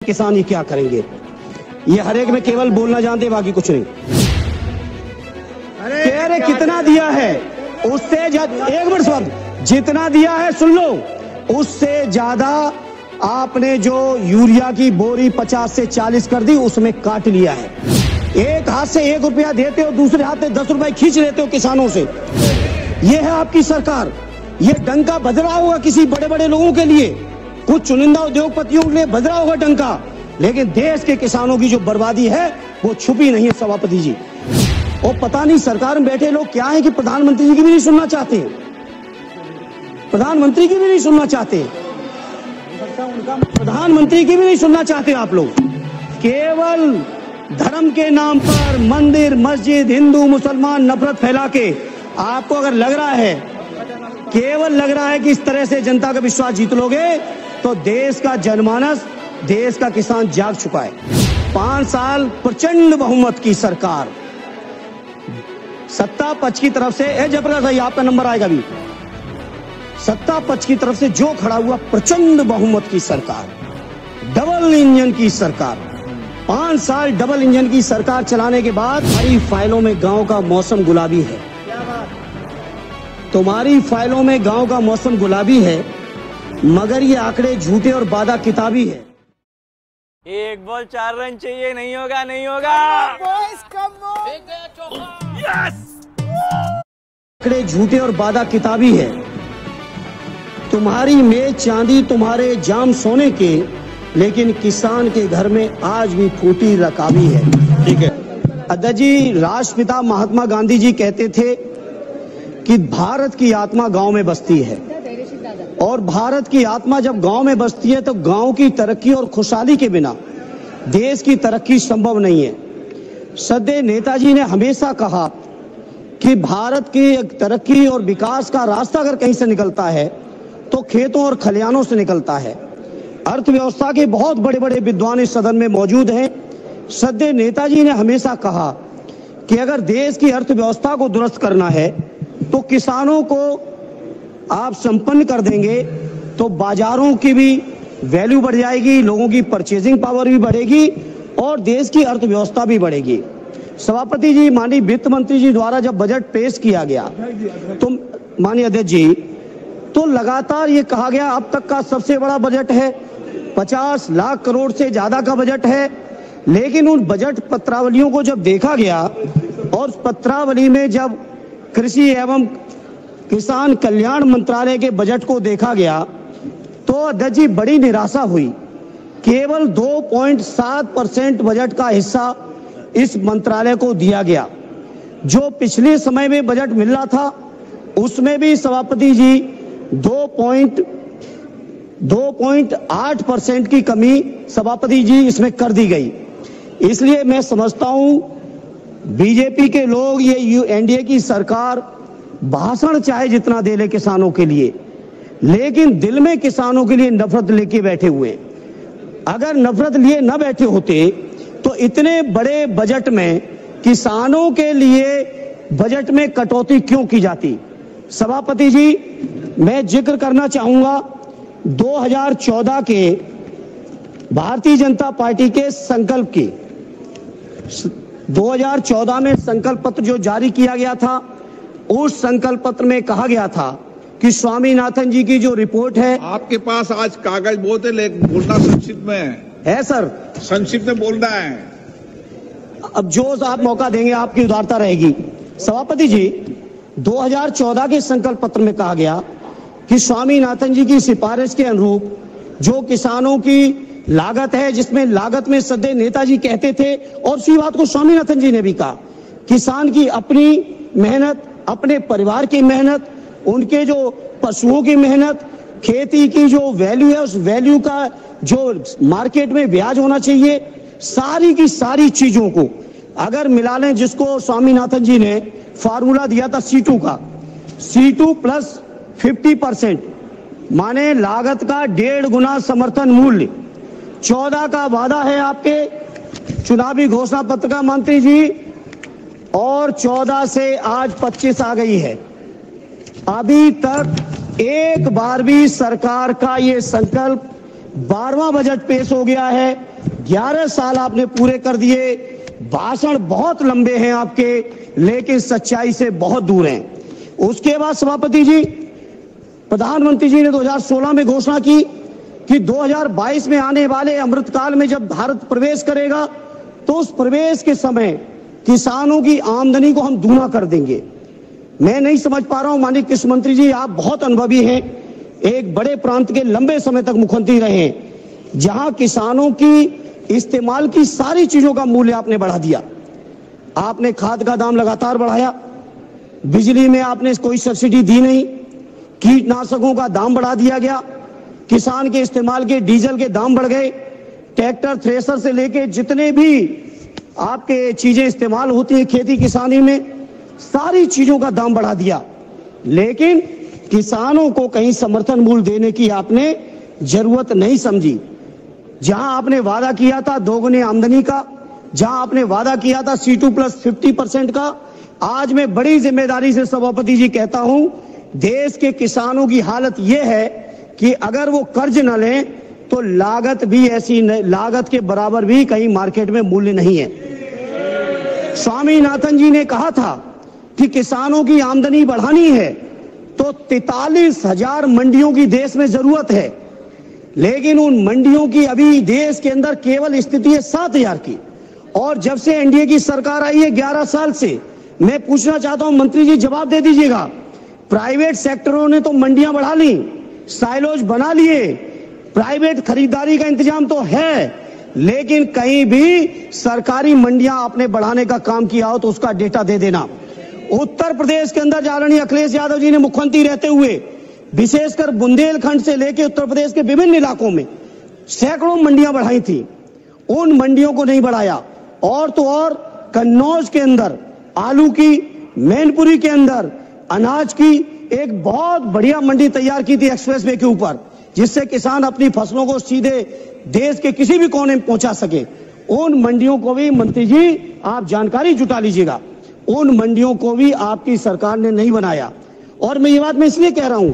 किसान ये क्या करेंगे? ये हर एक में केवल बोलना जानते, बाकी कुछ नहीं। कह रहे कितना दिया है उससे एक मिनट स्वाद, जितना दिया है सुन लो, उससे ज्यादा आपने जो यूरिया की बोरी 50 से 40 कर दी, उसमें काट लिया है। एक हाथ से 1 रुपया देते हो, दूसरे हाथ से 10 रुपए खींच लेते हो किसानों से। ये है आपकी सरकार। ये डंका बज रहा होगा किसी बड़े बड़े लोगों के लिए, कुछ चुनिंदा उद्योगपतियों के लिए बज रहा होगा डंका, लेकिन देश के किसानों की जो बर्बादी है वो छुपी नहीं है सभापति जी। और पता नहीं सरकार में बैठे लोग क्या है कि प्रधानमंत्री जी की भी नहीं सुनना चाहते, प्रधानमंत्री की भी नहीं सुनना चाहते, प्रधानमंत्री की भी नहीं सुनना चाहते आप लोग। केवल धर्म के नाम पर मंदिर मस्जिद हिंदू मुसलमान नफरत फैला के आपको अगर लग रहा है, केवल लग रहा है कि इस तरह से जनता का विश्वास जीत लोगे, तो देश का जनमानस, देश का किसान जाग चुका है। 5 साल प्रचंड बहुमत की सरकार, सत्ता पक्ष की तरफ से, जयप्रकाश भाई आपका नंबर आएगा अभी, सत्ता पक्ष की तरफ से जो खड़ा हुआ प्रचंड बहुमत की सरकार, डबल इंजन की सरकार, 5 साल डबल इंजन की सरकार चलाने के बाद हमारी फाइलों में गांव का मौसम गुलाबी है। तुम्हारी फाइलों में गांव का मौसम गुलाबी है, मगर ये आंकड़े झूठे और वादा किताबी है। 1 बॉल 4 रन चाहिए, नहीं होगा नहीं होगा। आंकड़े झूठे और वादा किताबी है। तुम्हारी मेज चांदी, तुम्हारे जाम सोने के, लेकिन किसान के घर में आज भी फूटी रकाबी है। ठीक है अध्यक्ष जी, राष्ट्रपिता महात्मा गांधी जी कहते थे कि भारत की आत्मा गांव में बसती है, और भारत की आत्मा जब गांव में बसती है तो गांव की तरक्की और खुशहाली के बिना देश की तरक्की संभव नहीं है। सदैव नेताजी ने हमेशा कहा कि भारत की तरक्की और विकास का रास्ता अगर कहीं से निकलता है तो खेतों और खलिहानों से निकलता है। अर्थव्यवस्था के बहुत बड़े बड़े विद्वान इस सदन में मौजूद हैं। सदैव नेताजी ने हमेशा कहा कि अगर देश की अर्थव्यवस्था को दुरुस्त करना है तो किसानों को आप संपन्न कर देंगे तो बाजारों की भी वैल्यू बढ़ जाएगी, लोगों की परचेजिंग पावर भी बढ़ेगी और देश की अर्थव्यवस्था भी बढ़ेगी। सभापति जी, माननीय वित्त मंत्री जी द्वारा जब बजट पेश किया गया तो माननीय अध्यक्ष जी, तो लगातार ये कहा गया अब तक का सबसे बड़ा बजट है, 50 लाख करोड़ से ज्यादा का बजट है। लेकिन उन बजट पत्रावलियों को जब देखा गया और पत्रावली में जब कृषि एवं किसान कल्याण मंत्रालय के बजट को देखा गया तो अध्यक्ष जी बड़ी निराशा हुई। केवल 2.7% बजट का हिस्सा इस मंत्रालय को दिया गया। जो पिछले समय में बजट मिल रहा था उसमें भी सभापति जी 2.8% की कमी सभापति जी इसमें कर दी गई। इसलिए मैं समझता हूं बीजेपी के लोग, ये एनडीए की सरकार भाषण चाहे जितना दे ले किसानों के लिए, लेकिन दिल में किसानों के लिए नफरत लेके बैठे हुए। अगर नफरत लिए न बैठे होते तो इतने बड़े बजट में किसानों के लिए बजट में कटौती क्यों की जाती? सभापति जी, मैं जिक्र करना चाहूंगा 2014 के भारतीय जनता पार्टी के संकल्प की। 2014 में संकल्प पत्र जो जारी किया गया था, उस संकल्प पत्र में कहा गया था कि स्वामीनाथन जी की जो रिपोर्ट है, आपके पास आज कागज बहुत है, लेकिन बोलना संक्षिप्त में है सर, संक्षिप्त में बोलना है। अब जो आप मौका देंगे आपकी उदारता रहेगी। सभापति जी, 2014 के संकल्प पत्र में कहा गया कि स्वामीनाथन जी की सिफारिश के अनुरूप जो किसानों की लागत है, जिसमें लागत में सदैव नेताजी कहते थे और उसी बात को स्वामीनाथन जी ने भी कहा, किसान की अपनी मेहनत, अपने परिवार की मेहनत, उनके जो पशुओं की मेहनत, खेती की जो वैल्यू है उस वैल्यू का जो मार्केट में ब्याज होना चाहिए, सारी की सारी चीजों को अगर मिला लें, जिसको स्वामीनाथन जी ने फार्मूला दिया था C2 का, C2 प्लस 50%, माने लागत का 1.5 गुना समर्थन मूल्य। 14 का वादा है आपके चुनावी घोषणा पत्र का मंत्री जी, और 14 से आज 25 आ गई है। अभी तक एक बार भी सरकार का ये संकल्प 12वां बजट पेश हो गया है, 11 साल आपने पूरे कर दिए। भाषण बहुत लंबे हैं आपके, लेकिन सच्चाई से बहुत दूर हैं। उसके बाद सभापति जी, प्रधानमंत्री जी ने 2016 में घोषणा की कि 2022 में आने वाले अमृतकाल में जब भारत प्रवेश करेगा तो उस प्रवेश के समय किसानों की आमदनी को हम दूना कर देंगे। मैं नहीं समझ पा रहा हूं, माननीय कृषि मंत्री जी, आप बहुत अनुभवी हैं, एक बड़े प्रांत के लंबे समय तक मुख्यमंत्री रहे हैं, जहां किसानों की इस्तेमाल की सारी चीजों का मूल्य आपने बढ़ा दिया। आपने खाद का दाम लगातार बढ़ाया, बिजली में आपने कोई सब्सिडी दी नहीं, कीटनाशकों का दाम बढ़ा दिया गया, किसान के इस्तेमाल के डीजल के दाम बढ़ गए, ट्रैक्टर थ्रेसर से लेके जितने भी आपके चीजें इस्तेमाल होती है खेती किसानी में, सारी चीजों का दाम बढ़ा दिया। लेकिन किसानों को कहीं समर्थन मूल्य देने की आपने जरूरत नहीं समझी। जहां आपने वादा किया था दोगुनी आमदनी का, जहां आपने वादा किया था C2+50% का, आज मैं बड़ी जिम्मेदारी से सभापति जी कहता हूं, देश के किसानों की हालत यह है कि अगर वो कर्ज न लें तो लागत भी ऐसी, लागत के बराबर भी कहीं मार्केट में मूल्य नहीं है। स्वामीनाथन जी ने कहा था कि किसानों की आमदनी बढ़ानी है तो 43,000 मंडियों की देश में जरूरत है, लेकिन उन मंडियों की अभी देश के अंदर केवल स्थिति है 7,000 की। और जब से एनडीए की सरकार आई है 11 साल से, मैं पूछना चाहता हूं मंत्री जी, जवाब दे दीजिएगा, प्राइवेट सेक्टरों ने तो मंडियां बढ़ा ली, साइलोज बना लिए, प्राइवेट खरीदारी का इंतजाम तो है, लेकिन कहीं भी सरकारी मंडियां आपने बढ़ाने का काम किया हो तो उसका डेटा दे देना। उत्तर प्रदेश के अंदर आदरणीय अखिलेश यादव जी ने मुख्यमंत्री रहते हुए विशेषकर बुंदेलखंड से लेकर उत्तर प्रदेश के विभिन्न इलाकों में सैकड़ों मंडियां बढ़ाई थी, उन मंडियों को नहीं बढ़ाया। और तो और कन्नौज के अंदर आलू की, मैनपुरी के अंदर अनाज की एक बहुत बढ़िया मंडी तैयार की थी एक्सप्रेसवे के ऊपर, जिससे किसान अपनी फसलों को सीधे देश के किसी भी कोने में पहुंचा सके। उन मंडियों को भी मंत्री जी आप जानकारी जुटा लीजिएगा, उन मंडियों को भी आपकी सरकार ने नहीं बनाया। और मैं ये बात मैं इसलिए कह रहा हूं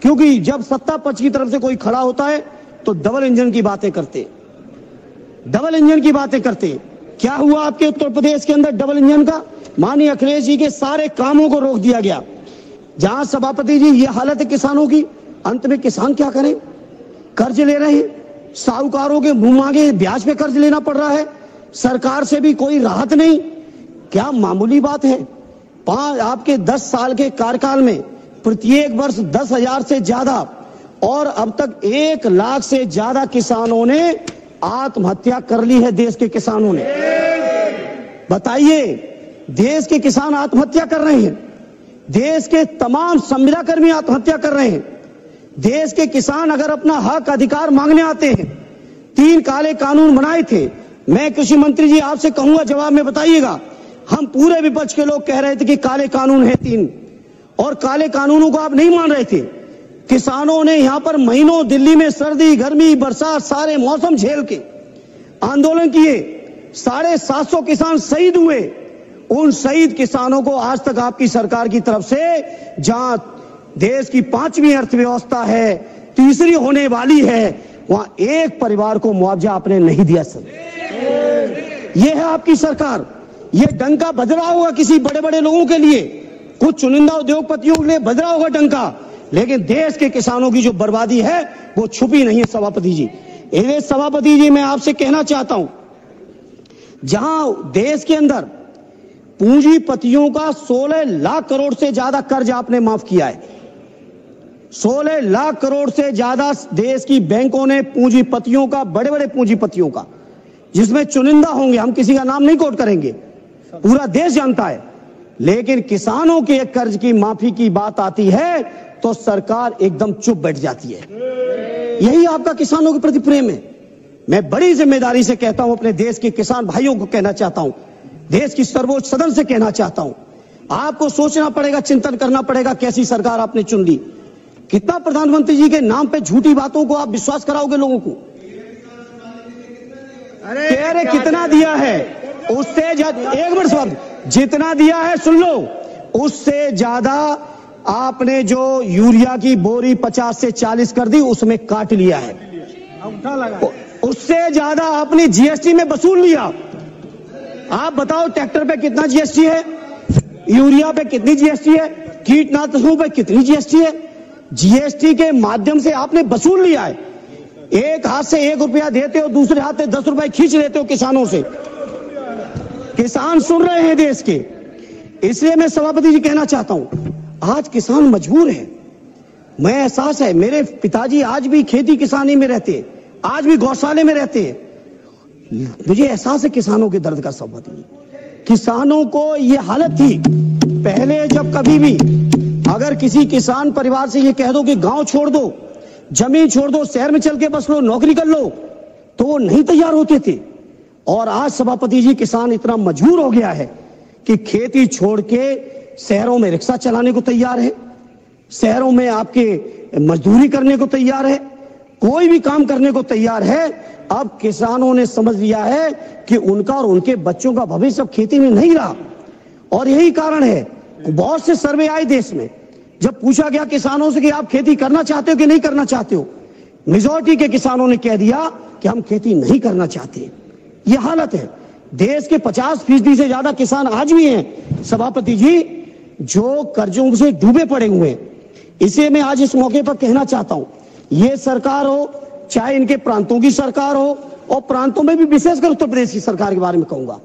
क्योंकि जब सत्ता पक्ष की तरफ से कोई खड़ा होता है तो डबल इंजन की बातें करते, डबल इंजन की बातें करते। क्या हुआ आपके उत्तर प्रदेश के अंदर डबल इंजन का? माननीय अखिलेश जी के सारे कामों को रोक दिया गया। जहां सभापति जी ये हालत है किसानों की, अंत में किसान क्या करें? कर्ज ले रहे हैं, साहूकारों के मुंह मांगे ब्याज पे कर्ज लेना पड़ रहा है, सरकार से भी कोई राहत नहीं। क्या मामूली बात है? आपके 10 साल के कार्यकाल में प्रत्येक वर्ष 10,000 से ज्यादा और अब तक 1 लाख से ज्यादा किसानों ने आत्महत्या कर ली है। देश के किसानों ने, बताइए, देश के किसान आत्महत्या कर रहे हैं, देश के तमाम संविदा कर्मी आत्महत्या कर रहे हैं। देश के किसान अगर अपना हक अधिकार मांगने आते हैं, 3 काले कानून बनाए थे। मैं कृषि मंत्री जी आपसे कहूंगा जवाब में बताइएगा, हम पूरे विपक्ष के लोग कह रहे थे कि काले कानून है 3, और काले कानूनों को आप नहीं मान रहे थे। किसानों ने यहां पर महीनों दिल्ली में सर्दी गर्मी बरसात सारे मौसम झेल के आंदोलन किए, 750 किसान शहीद हुए। उन शहीद किसानों को आज तक आपकी सरकार की तरफ से, जहां देश की 5वीं अर्थव्यवस्था है, तीसरी होने वाली है, वहां एक परिवार को मुआवजा आपने नहीं दिया। सर, यह है आपकी सरकार। यह डंका बज रहा होगा किसी बड़े बड़े लोगों के लिए, कुछ चुनिंदा उद्योगपतियों के लिए बज रहा होगा डंका, लेकिन देश के किसानों की जो बर्बादी है वो छुपी नहीं है। सभापति जी, इसलिए सभापति जी मैं आपसे कहना चाहता हूं, जहां देश के अंदर पूंजीपतियों का 16 लाख करोड़ से ज्यादा कर्ज आपने माफ किया है, 16 लाख करोड़ से ज्यादा देश की बैंकों ने पूंजीपतियों का, बड़े बड़े पूंजीपतियों का, जिसमें चुनिंदा होंगे, हम किसी का नाम नहीं कोट करेंगे, पूरा देश जानता है, लेकिन किसानों के कर्ज की माफी की बात आती है तो सरकार एकदम चुप बैठ जाती है। यही आपका किसानों के प्रति प्रेम है। मैं बड़ी जिम्मेदारी से कहता हूं, अपने देश के किसान भाइयों को कहना चाहता हूं, देश की सर्वोच्च सदन से कहना चाहता हूं, आपको सोचना पड़ेगा, चिंतन करना पड़ेगा कैसी सरकार आपने चुन ली। कितना प्रधानमंत्री जी के नाम पे झूठी बातों को आप विश्वास कराओगे लोगों को? अरे कितना दिया है उससे, एक मिनट साहब, जितना दिया है सुन लो, उससे ज्यादा आपने जो यूरिया की बोरी 50 से 40 कर दी, उसमें काट लिया है। उससे ज्यादा आपने जीएसटी में वसूल लिया। आप बताओ ट्रैक्टर पे कितना जीएसटी है, यूरिया पे कितनी जीएसटी है, कीटनाशकों पे कितनी जीएसटी है। जीएसटी के माध्यम से आपने वसूल लिया है। एक हाथ से 1 रुपया देते हो, दूसरे हाथ से 10 रुपए खींच लेते हो किसानों से। किसान सुन रहे हैं देश के, इसलिए मैं सभापति जी कहना चाहता हूं, आज किसान मजबूर है। मैं एहसास है, मेरे पिताजी आज भी खेती किसानी में रहते हैं, आज भी गौशाले में रहते हैं। मुझे एहसास है किसानों के दर्द का। सभापति, किसानों को ये हालत थी पहले, जब कभी भी अगर किसी किसान परिवार से ये कह दो कि गांव छोड़ दो, जमीन छोड़ दो, शहर में चल के बस लो, नौकरी कर लो, तो वो नहीं तैयार होते थे। और आज सभापति जी किसान इतना मजबूर हो गया है कि खेती छोड़ के शहरों में रिक्शा चलाने को तैयार है, शहरों में आपके मजदूरी करने को तैयार है, कोई भी काम करने को तैयार है। अब किसानों ने समझ लिया है कि उनका और उनके बच्चों का भविष्य अब खेती में नहीं रहा। और यही कारण है, बहुत से सर्वे आए देश में, जब पूछा गया किसानों से कि आप खेती करना चाहते हो कि नहीं करना चाहते हो, मेजॉरिटी के किसानों ने कह दिया कि हम खेती नहीं करना चाहते। ये हालत है। देश के 50% से ज्यादा किसान आज भी हैं सभापति जी, जो कर्जों से डूबे पड़े हुए हैं। इसे मैं आज इस मौके पर कहना चाहता हूं, ये सरकार हो चाहे इनके प्रांतों की सरकार हो, और प्रांतों में भी विशेषकर उत्तर प्रदेश की सरकार के बारे में कहूंगा,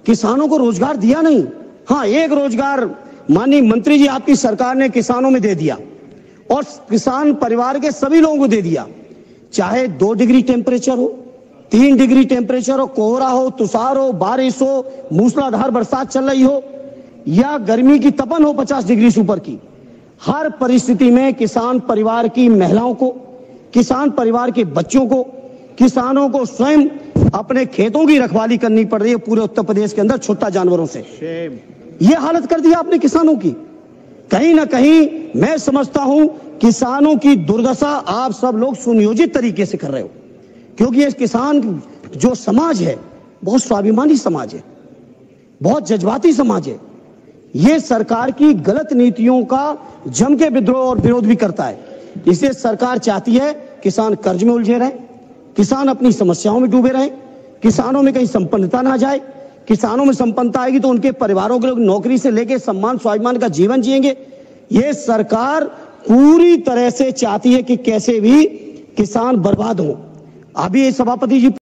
किसानों को रोजगार दिया नहीं। हाँ, एक रोजगार माननीय मंत्री जी आपकी सरकार ने किसानों में दे दिया, और किसान परिवार के सभी लोगों को दे दिया। चाहे 2 डिग्री टेम्परेचर हो, 3 डिग्री टेम्परेचर हो, कोहरा हो, तुषार हो, बारिश हो, मूसलाधार बरसात चल रही हो, या गर्मी की तपन हो 50 डिग्री से ऊपर की, हर परिस्थिति में किसान परिवार की महिलाओं को, किसान परिवार के बच्चों को, किसानों को स्वयं अपने खेतों की रखवाली करनी पड़ रही है पूरे उत्तर प्रदेश के अंदर छोटा जानवरों से। ये हालत कर दी आपने किसानों की। कहीं ना कहीं मैं समझता हूं किसानों की दुर्दशा आप सब लोग सुनियोजित तरीके से कर रहे हो, क्योंकि ये किसान जो समाज है बहुत स्वाभिमानी समाज है, बहुत जज्बाती समाज है। ये सरकार की गलत नीतियों का जम के विद्रोह और विरोध भी करता है। इसलिए सरकार चाहती है किसान कर्ज में उलझे रहे, किसान अपनी समस्याओं में डूबे रहे, किसानों में कहीं संपन्नता ना जाए। किसानों में संपन्नता आएगी तो उनके परिवारों के लोग नौकरी से लेकर सम्मान स्वाभिमान का जीवन जिएंगे। ये सरकार पूरी तरह से चाहती है कि कैसे भी किसान बर्बाद हो। अभी सभापति जी